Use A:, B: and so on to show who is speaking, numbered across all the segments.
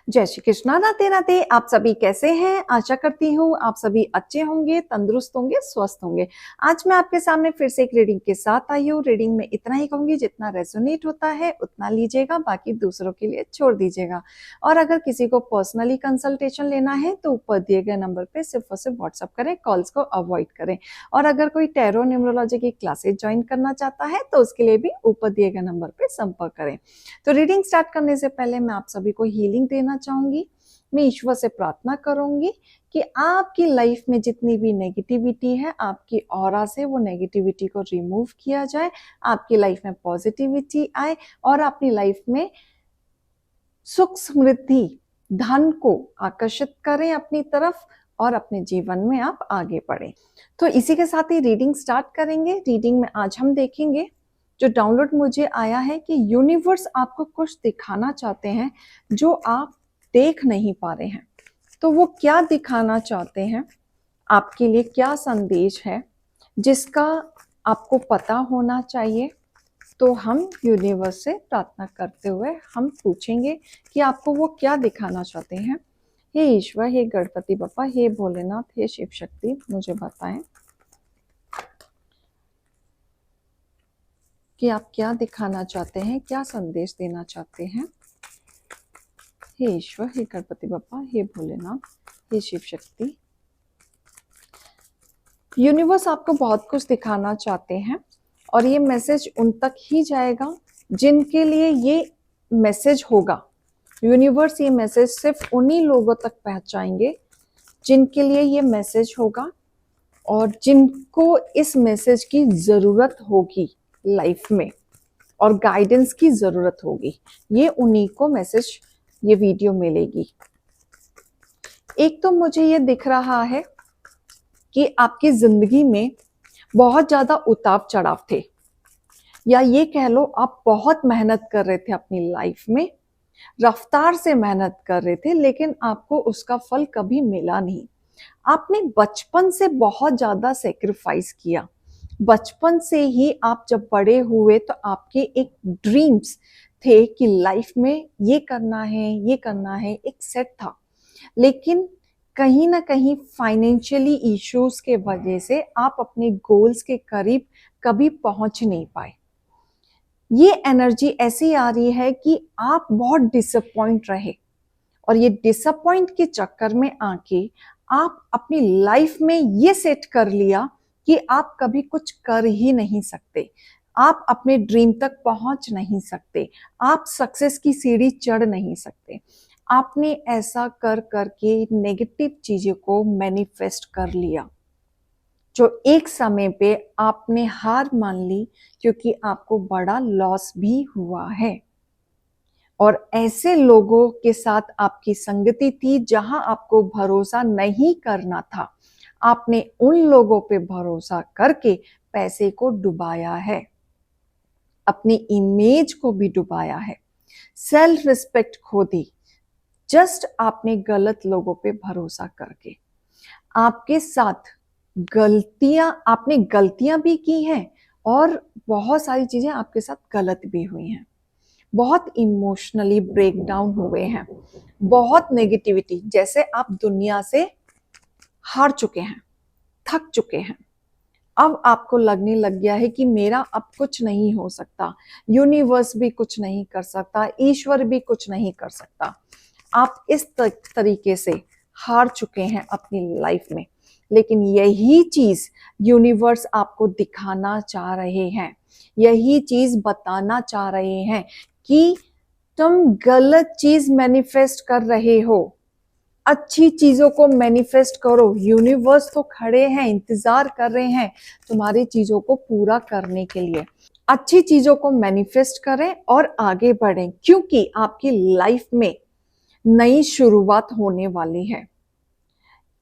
A: जय श्री कृष्णा, राधे राधे। आप सभी कैसे हैं? आशा करती हूँ आप सभी अच्छे होंगे, तंदुरुस्त होंगे, स्वस्थ होंगे। आज मैं आपके सामने फिर से एक रीडिंग के साथ आई हूँ। रीडिंग में इतना ही कहूंगी, जितना रेजोनेट होता है उतना लीजिएगा, बाकी दूसरों के लिए छोड़ दीजिएगा। और अगर किसी को पर्सनली कंसल्टेशन लेना है तो ऊपर दिए गए नंबर पे सिर्फ और सिर्फ व्हाट्सअप करें, कॉल्स को अवॉइड करें। और अगर कोई टैरो न्यूमरोलॉजी की क्लासेस ज्वाइन करना चाहता है तो उसके लिए भी ऊपर दिए गए नंबर पे संपर्क करें। तो रीडिंग स्टार्ट करने से पहले मैं आप सभी को हीलिंग देना चाहूंगी। मैं ईश्वर से प्रार्थना करूंगी कि आपकी लाइफ में जितनी भी नेगेटिविटी है, आपकी ऑरा से वो नेगेटिविटी को रिमूव किया जाए, आपकी लाइफ में पॉजिटिविटी आए और अपनी लाइफ में सुख समृद्धि धन को आकर्षित करें अपनी तरफ और अपने जीवन में आप आगे बढ़ें। तो इसी के साथ ही रीडिंग स्टार्ट करेंगे। रीडिंग में आज हम देखेंगे, जो डाउनलोड मुझे आया है कि यूनिवर्स आपको कुछ दिखाना चाहते हैं जो आप देख नहीं पा रहे हैं। तो वो क्या दिखाना चाहते हैं, आपके लिए क्या संदेश है जिसका आपको पता होना चाहिए। तो हम यूनिवर्स से प्रार्थना करते हुए हम पूछेंगे कि आपको वो क्या दिखाना चाहते हैं। हे ईश्वर, हे गणपति बप्पा, हे भोलेनाथ, हे शिव शक्ति, मुझे बताएं कि आप क्या दिखाना चाहते हैं, क्या संदेश देना चाहते हैं। हे ईश्वर, हे गणपति बप्पा, हे भोलेनाथ, हे शिव शक्ति। यूनिवर्स आपको बहुत कुछ दिखाना चाहते हैं और ये मैसेज उन तक ही जाएगा जिनके लिए ये मैसेज होगा। यूनिवर्स ये मैसेज सिर्फ उन्हीं लोगों तक पहुंचाएंगे जिनके लिए ये मैसेज होगा और जिनको इस मैसेज की जरूरत होगी लाइफ में और गाइडेंस की जरूरत होगी। ये उन्हीं को मैसेज, ये वीडियो मिलेगी। एक तो मुझे ये दिख रहा है कि आपकी जिंदगी में बहुत ज्यादा उतार चढ़ाव थे, या ये कह लो आप बहुत मेहनत कर रहे थे अपनी लाइफ में, रफ्तार से मेहनत कर रहे थे, लेकिन आपको उसका फल कभी मिला नहीं। आपने बचपन से बहुत ज्यादा सेक्रीफाइस किया। बचपन से ही आप जब बड़े हुए तो आपके एक ड्रीम्स थे कि लाइफ में ये करना है, ये करना है, एक सेट था। लेकिन कहीं ना कहीं फाइनेंशियली इश्यूज के वजह से आप अपने गोल्स के करीब कभी पहुंच नहीं पाए। ये एनर्जी ऐसी आ रही है कि आप बहुत डिसअपॉइंट रहे और ये डिसअपॉइंट के चक्कर में आके आप अपनी लाइफ में ये सेट कर लिया कि आप कभी कुछ कर ही नहीं सकते, आप अपने ड्रीम तक पहुंच नहीं सकते, आप सक्सेस की सीढ़ी चढ़ नहीं सकते। आपने ऐसा कर करके नेगेटिव चीजों को मैनिफेस्ट कर लिया, जो एक समय पे आपने हार मान ली क्योंकि आपको बड़ा लॉस भी हुआ है। और ऐसे लोगों के साथ आपकी संगति थी जहां आपको भरोसा नहीं करना था। आपने उन लोगों पे भरोसा करके पैसे को डुबाया है, अपनी इमेज को भी डुबाया है, सेल्फ रिस्पेक्ट खो दी, जस्ट आपने गलत लोगों पे भरोसा करके। आपके साथ आपने गलतियां भी की हैं और बहुत सारी चीजें आपके साथ गलत भी हुई हैं। बहुत इमोशनली ब्रेक डाउन हुए हैं, बहुत नेगेटिविटी, जैसे आप दुनिया से हार चुके हैं, थक चुके हैं। अब आपको लगने लग गया है कि मेरा अब कुछ नहीं हो सकता, यूनिवर्स भी कुछ नहीं कर सकता, ईश्वर भी कुछ नहीं कर सकता। आप इस तरीके से हार चुके हैं अपनी लाइफ में। लेकिन यही चीज यूनिवर्स आपको दिखाना चाह रहे हैं, यही चीज बताना चाह रहे हैं कि तुम गलत चीज मैनिफेस्ट कर रहे हो। अच्छी चीजों को मैनिफेस्ट करो, यूनिवर्स तो खड़े हैं, इंतजार कर रहे हैं तुम्हारी चीजों को पूरा करने के लिए। अच्छी चीजों को मैनिफेस्ट करें और आगे बढ़ें, क्योंकि आपकी लाइफ में नई शुरुआत होने वाली है।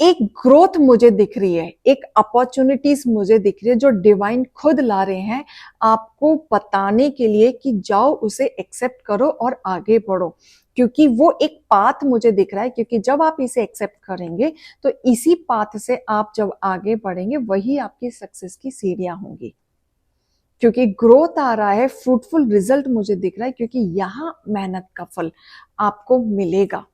A: एक ग्रोथ मुझे दिख रही है, एक अपॉर्चुनिटीज मुझे दिख रही है जो डिवाइन खुद ला रहे हैं आपको बताने के लिए कि जाओ उसे एक्सेप्ट करो और आगे बढ़ो। क्योंकि वो एक पाथ मुझे दिख रहा है, क्योंकि जब आप इसे एक्सेप्ट करेंगे तो इसी पाथ से आप जब आगे बढ़ेंगे वही आपकी सक्सेस की सीढ़ियां होंगी। क्योंकि ग्रोथ आ रहा है, फ्रूटफुल रिजल्ट मुझे दिख रहा है, क्योंकि यहाँ मेहनत का फल आपको मिलेगा।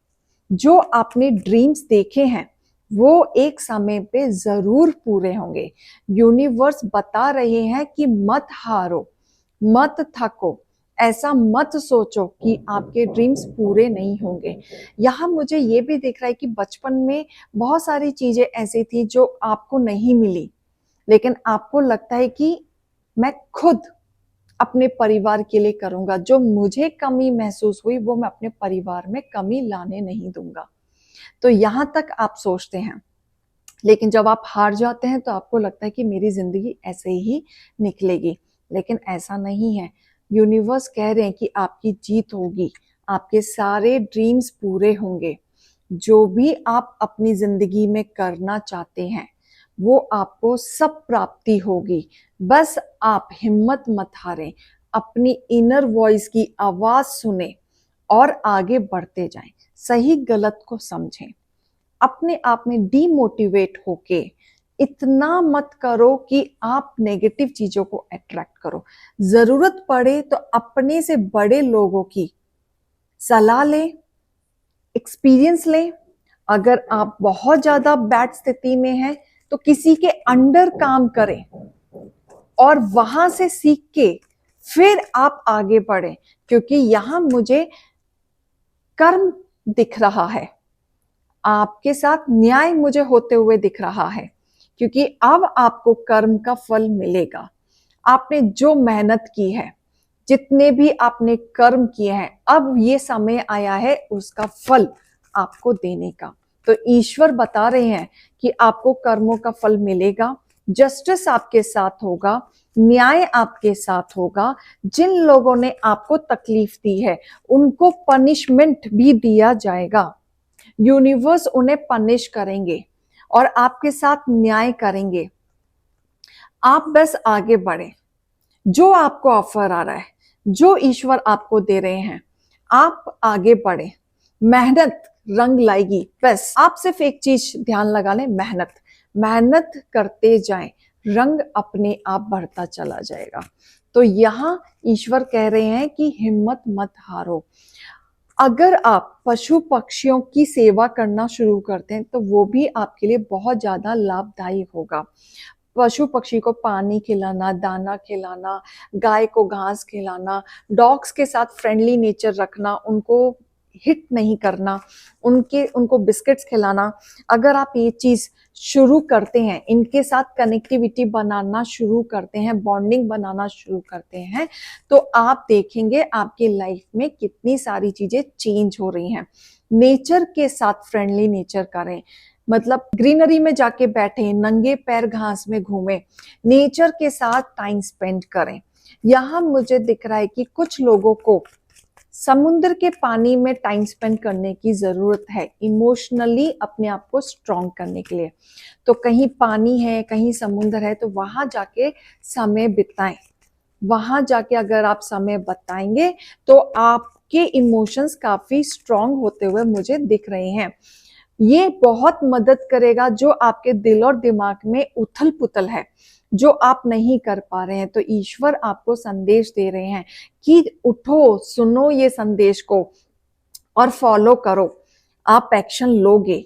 A: जो आपने ड्रीम्स देखे हैं वो एक समय पे जरूर पूरे होंगे। यूनिवर्स बता रहे हैं कि मत हारो, मत थको, ऐसा मत सोचो कि आपके ड्रीम्स पूरे नहीं होंगे। यहाँ मुझे ये भी दिख रहा है कि बचपन में बहुत सारी चीजें ऐसी थी जो आपको नहीं मिली, लेकिन आपको लगता है कि मैं खुद अपने परिवार के लिए करूंगा, जो मुझे कमी महसूस हुई वो मैं अपने परिवार में कमी लाने नहीं दूंगा। तो यहां तक आप सोचते हैं, लेकिन जब आप हार जाते हैं तो आपको लगता है कि मेरी जिंदगी ऐसे ही निकलेगी, लेकिन ऐसा नहीं है। यूनिवर्स कह रहे हैं कि आपकी जीत होगी, आपके सारे ड्रीम्स पूरे होंगे। जो भी आप अपनी जिंदगी में करना चाहते हैं वो आपको सब प्राप्ति होगी। बस आप हिम्मत मत हारें, अपनी इनर वॉइस की आवाज सुने और आगे बढ़ते जाएं। सही गलत को समझें, अपने आप में डीमोटिवेट होके इतना मत करो कि आप नेगेटिव चीजों को अट्रैक्ट करो। जरूरत पड़े तो अपने से बड़े लोगों की सलाह लें, एक्सपीरियंस लें। अगर आप बहुत ज्यादा बैड स्थिति में हैं तो किसी के अंडर काम करें और वहां से सीख के फिर आप आगे बढ़ें, क्योंकि यहां मुझे कर्म दिख रहा है, आपके साथ न्याय मुझे होते हुए दिख रहा है, क्योंकि अब आपको कर्म का फल मिलेगा। आपने जो मेहनत की है, जितने भी आपने कर्म किए हैं, अब ये समय आया है उसका फल आपको देने का। तो ईश्वर बता रहे हैं कि आपको कर्मों का फल मिलेगा, जस्टिस आपके साथ होगा, न्याय आपके साथ होगा। जिन लोगों ने आपको तकलीफ दी है उनको पनिशमेंट भी दिया जाएगा। यूनिवर्स उन्हें पनिश करेंगे और आपके साथ न्याय करेंगे। आप बस आगे बढ़े, जो आपको ऑफर आ रहा है, जो ईश्वर आपको दे रहे हैं, आप आगे बढ़े। मेहनत रंग लाएगी। बस आप सिर्फ एक चीज ध्यान लगा लें, मेहनत। मेहनत करते जाएं, रंग अपने आप बढ़ता चला जाएगा। तो यहां ईश्वर कह रहे हैं कि हिम्मत मत हारो। अगर आप पशु पक्षियों की सेवा करना शुरू करते हैं तो वो भी आपके लिए बहुत ज्यादा लाभदायी होगा। पशु पक्षी को पानी खिलाना, दाना खिलाना, गाय को घास खिलाना, डॉग्स के साथ फ्रेंडली नेचर रखना, उनको हिट नहीं करना, उनको बिस्किट्स खिलाना। अगर आप ये चीज शुरू करते हैं, इनके साथ कनेक्टिविटी बनाना शुरू करते हैं, बॉन्डिंग बनाना शुरू करते हैं, तो आप देखेंगे आपकी लाइफ में कितनी सारी चीजें चेंज हो रही हैं। नेचर के साथ फ्रेंडली नेचर करें, मतलब ग्रीनरी में जाके बैठे, नंगे पैर घास में घूमें, नेचर के साथ टाइम स्पेंड करें। यहाँ मुझे दिख रहा है कि कुछ लोगों को समुद्र के पानी में टाइम स्पेंड करने की जरूरत है, इमोशनली अपने आप को स्ट्रॉन्ग करने के लिए। तो कहीं पानी है, कहीं समुद्र है, तो वहां जाके समय बिताएं। वहां जाके अगर आप समय बताएंगे तो आपके इमोशंस काफी स्ट्रॉन्ग होते हुए मुझे दिख रहे हैं। ये बहुत मदद करेगा जो आपके दिल और दिमाग में उथल पुथल है, जो आप नहीं कर पा रहे हैं। तो ईश्वर आपको संदेश दे रहे हैं कि उठो, सुनो ये संदेश को और फॉलो करो। आप एक्शन लोगे,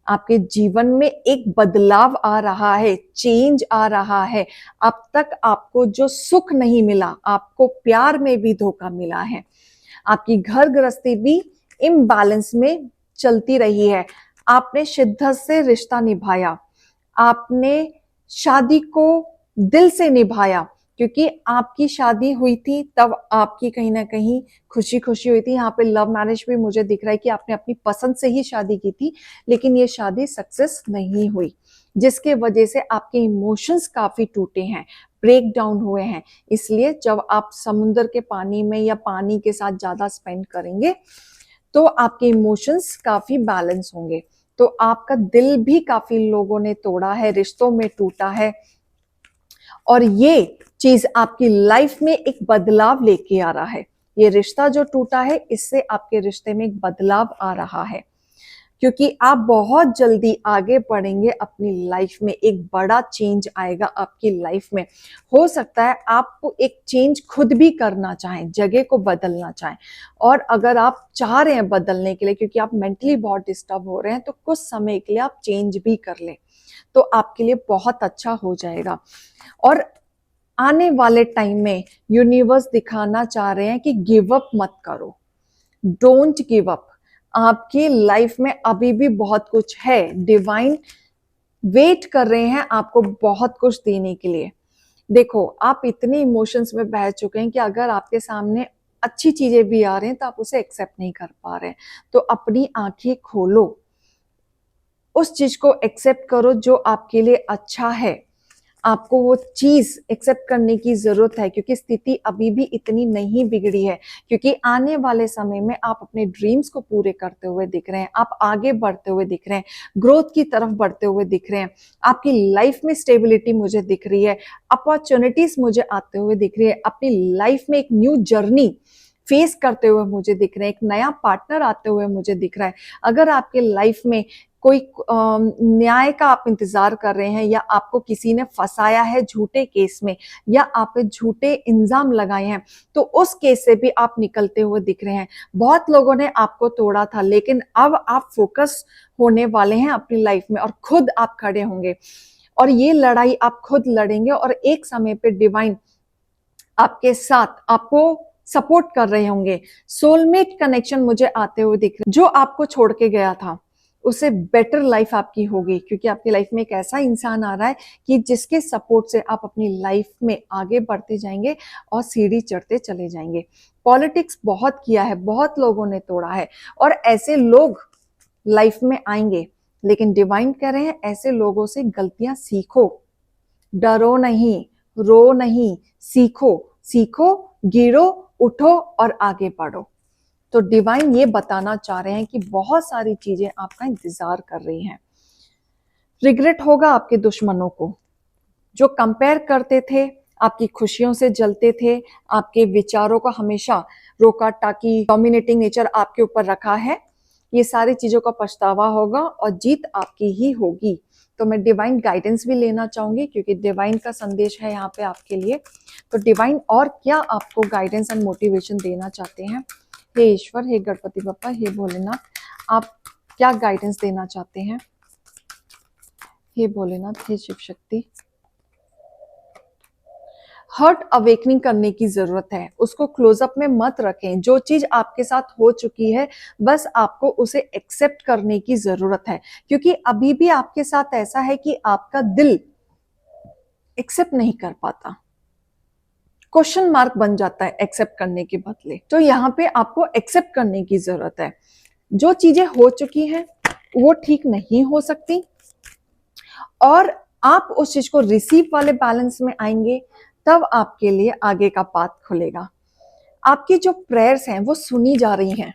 A: आपके जीवन में एक बदलाव आ रहा है, चेंज आ रहा है। अब तक आपको जो सुख नहीं मिला, आपको प्यार में भी धोखा मिला है, आपकी घर गृहस्थी भी इम्बैलेंस में चलती रही है। आपने शिद्दत से रिश्ता निभाया, आपने शादी को दिल से निभाया, क्योंकि आपकी शादी हुई थी तब आपकी कहीं ना कहीं खुशी खुशी हुई थी। यहाँ पे लव मैरिज भी मुझे दिख रहा है कि आपने अपनी पसंद से ही शादी की थी, लेकिन ये शादी सक्सेस नहीं हुई, जिसके वजह से आपके इमोशंस काफी टूटे हैं, ब्रेक डाउन हुए हैं। इसलिए जब आप समुद्र के पानी में या पानी के साथ ज्यादा स्पेंड करेंगे तो आपके इमोशंस काफी बैलेंस होंगे। तो आपका दिल भी काफी लोगों ने तोड़ा है, रिश्तों में टूटा है, और ये चीज आपकी लाइफ में एक बदलाव लेके आ रहा है। ये रिश्ता जो टूटा है, इससे आपके रिश्ते में एक बदलाव आ रहा है। क्योंकि आप बहुत जल्दी आगे बढ़ेंगे अपनी लाइफ में। एक बड़ा चेंज आएगा आपकी लाइफ में। हो सकता है आप एक चेंज खुद भी करना चाहें, जगह को बदलना चाहें, और अगर आप चाह रहे हैं बदलने के लिए क्योंकि आप मेंटली बहुत डिस्टर्ब हो रहे हैं, तो कुछ समय के लिए आप चेंज भी कर लें तो आपके लिए बहुत अच्छा हो जाएगा। और आने वाले टाइम में यूनिवर्स दिखाना चाह रहे हैं कि गिव अप मत करो, डोंट गिव अप। आपकी लाइफ में अभी भी बहुत कुछ है, डिवाइन वेट कर रहे हैं आपको बहुत कुछ देने के लिए। देखो, आप इतने इमोशंस में बह चुके हैं कि अगर आपके सामने अच्छी चीजें भी आ रही हैं तो आप उसे एक्सेप्ट नहीं कर पा रहे हैं। तो अपनी आंखें खोलो, उस चीज को एक्सेप्ट करो जो आपके लिए अच्छा है। आपको वो चीज एक्सेप्ट करने की जरूरत है क्योंकि स्थिति अभी भी इतनी नहीं बिगड़ी है। क्योंकि आने वाले समय में आप अपने ड्रीम्स को पूरे करते हुए दिख रहे हैं, आप आगे बढ़ते हुए दिख रहे हैं, ग्रोथ की तरफ बढ़ते हुए दिख रहे हैं। आपकी लाइफ में स्टेबिलिटी मुझे दिख रही है, अपॉर्चुनिटीज मुझे आते हुए दिख रही है, अपनी लाइफ में एक न्यू जर्नी फेस करते हुए मुझे दिख रहे हैं, एक नया पार्टनर आते हुए मुझे दिख रहा है। अगर आपके लाइफ में कोई न्याय का आप इंतजार कर रहे हैं, या आपको किसी ने फंसाया है झूठे केस में, या आप पे झूठे इल्जाम लगाए हैं, तो उस केस से भी आप निकलते हुए दिख रहे हैं। बहुत लोगों ने आपको तोड़ा था, लेकिन अब आप फोकस होने वाले हैं अपनी लाइफ में और खुद आप खड़े होंगे, और ये लड़ाई आप खुद लड़ेंगे। और एक समय पे डिवाइन आपके साथ आपको सपोर्ट कर रहे होंगे। सोलमेट कनेक्शन मुझे आते हुए दिख रहे, जो आपको छोड़ के गया था उससे बेटर लाइफ आपकी होगी, क्योंकि आपकी लाइफ में एक ऐसा इंसान आ रहा है कि जिसके सपोर्ट से आप अपनी लाइफ में आगे बढ़ते जाएंगे और सीढ़ी चढ़ते चले जाएंगे। पॉलिटिक्स बहुत किया है, बहुत लोगों ने तोड़ा है, और ऐसे लोग लाइफ में आएंगे, लेकिन डिवाइन कह रहे हैं ऐसे लोगों से गलतियां सीखो, डरो नहीं, रो नहीं, सीखो, सीखो, गिरो, उठो और आगे बढ़ो। तो डिवाइन ये बताना चाह रहे हैं कि बहुत सारी चीजें आपका इंतजार कर रही हैं। रिग्रेट होगा आपके दुश्मनों को, जो कंपेयर करते थे, आपकी खुशियों से जलते थे, आपके विचारों को हमेशा रोका टाकी डोमिनेटिंग नेचर आपके ऊपर रखा है। ये सारी चीजों का पछतावा होगा और जीत आपकी ही होगी। तो मैं डिवाइन गाइडेंस भी लेना चाहूंगी क्योंकि डिवाइन का संदेश है यहाँ पे आपके लिए। तो डिवाइन और क्या आपको गाइडेंस एंड मोटिवेशन देना चाहते हैं? हे ईश्वर, हे गणपति बप्पा, हे भोलेनाथ, आप क्या गाइडेंस देना चाहते हैं? हे भोलेनाथ, हे शिव शक्ति। हर्ट अवेकनिंग करने की जरूरत है, उसको क्लोजअप में मत रखें। जो चीज आपके साथ हो चुकी है बस आपको उसे एक्सेप्ट करने की जरूरत है, क्योंकि अभी भी आपके साथ ऐसा है कि आपका दिल एक्सेप्ट नहीं कर पाता, क्वेश्चन मार्क बन जाता है एक्सेप्ट करने के बदले। तो यहाँ पे आपको एक्सेप्ट करने की जरूरत है। जो चीजें हो चुकी हैं वो ठीक नहीं हो सकती, और आप उस चीज को रिसीव वाले बैलेंस में आएंगे, तब आपके लिए आगे का पाथ खुलेगा। आपकी जो प्रेयर्स हैं वो सुनी जा रही हैं,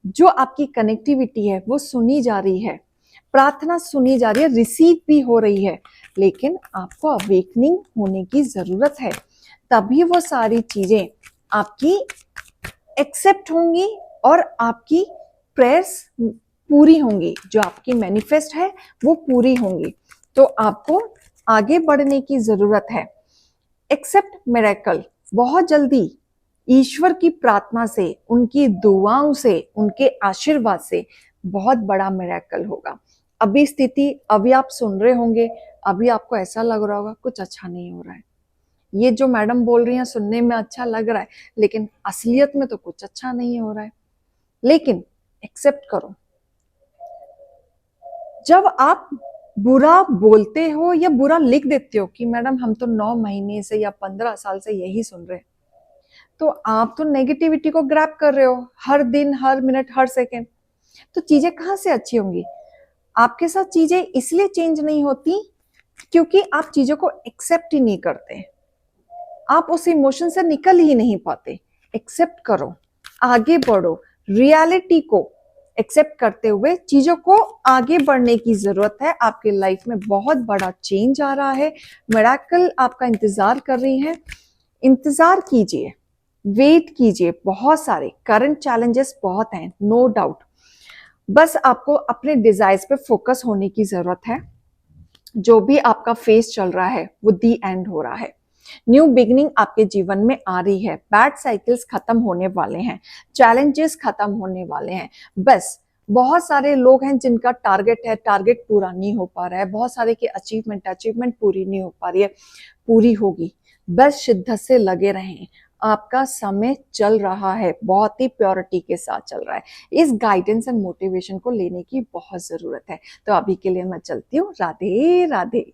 A: जो आपकी कनेक्टिविटी है वो सुनी जा रही है, प्रार्थना सुनी जा रही है, रिसीव भी हो रही है, लेकिन आपको अवेकनिंग होने की जरूरत है। तभी वो सारी चीजें आपकी एक्सेप्ट होंगी और आपकी प्रेयर्स पूरी होंगी, जो आपकी मैनिफेस्ट है वो पूरी होंगी। तो आपको आगे बढ़ने की जरूरत है। Except miracle. बहुत जल्दी ईश्वर की प्रार्थना से, उनकी दुआओं से, उनके आशीर्वाद से बहुत बड़ा मिरेकल होगा। अभी स्थिति, अभी आप सुन रहे होंगे, अभी आपको ऐसा लग रहा होगा कुछ अच्छा नहीं हो रहा है, ये जो मैडम बोल रही हैं सुनने में अच्छा लग रहा है, लेकिन असलियत में तो कुछ अच्छा नहीं हो रहा है। लेकिन एक्सेप्ट करो। जब आप बुरा बोलते हो या बुरा लिख देते हो कि मैडम हम तो 9 महीने से या 15 साल से यही सुन रहे हैं, तो आप तो नेगेटिविटी को ग्रैब कर रहे हो हर दिन, हर मिनट, हर सेकेंड। तो चीजें कहाँ से अच्छी होंगी? आपके साथ चीजें इसलिए चेंज नहीं होती क्योंकि आप चीजों को एक्सेप्ट ही नहीं करते, आप उस इमोशन से निकल ही नहीं पाते। एक्सेप्ट करो, आगे बढ़ो, रियलिटी को एक्सेप्ट करते हुए चीजों को आगे बढ़ने की जरूरत है। आपके लाइफ में बहुत बड़ा चेंज आ रहा है, मिरेकल आपका इंतजार कर रही है। इंतजार कीजिए, वेट कीजिए। बहुत सारे करंट चैलेंजेस बहुत हैं, नो डाउट। बस आपको अपने डिजायर्स पे फोकस होने की जरूरत है। जो भी आपका फेस चल रहा है वो दी एंड हो रहा है। न्यू बिगनिंग आपके जीवन में आ रही है। बैड साइकिल्स खत्म होने वाले हैं, चैलेंजेस खत्म होने वाले हैं। बस बहुत सारे लोग हैं जिनका टारगेट है, टारगेट पूरा नहीं हो पा रहा है। बहुत सारे की अचीवमेंट पूरी नहीं हो पा रही है, पूरी होगी। बस शिद्दत से लगे रहें। आपका समय चल रहा है, बहुत ही प्योरिटी के साथ चल रहा है। इस गाइडेंस एंड मोटिवेशन को लेने की बहुत जरूरत है। तो अभी के लिए मैं चलती हूँ। राधे राधे।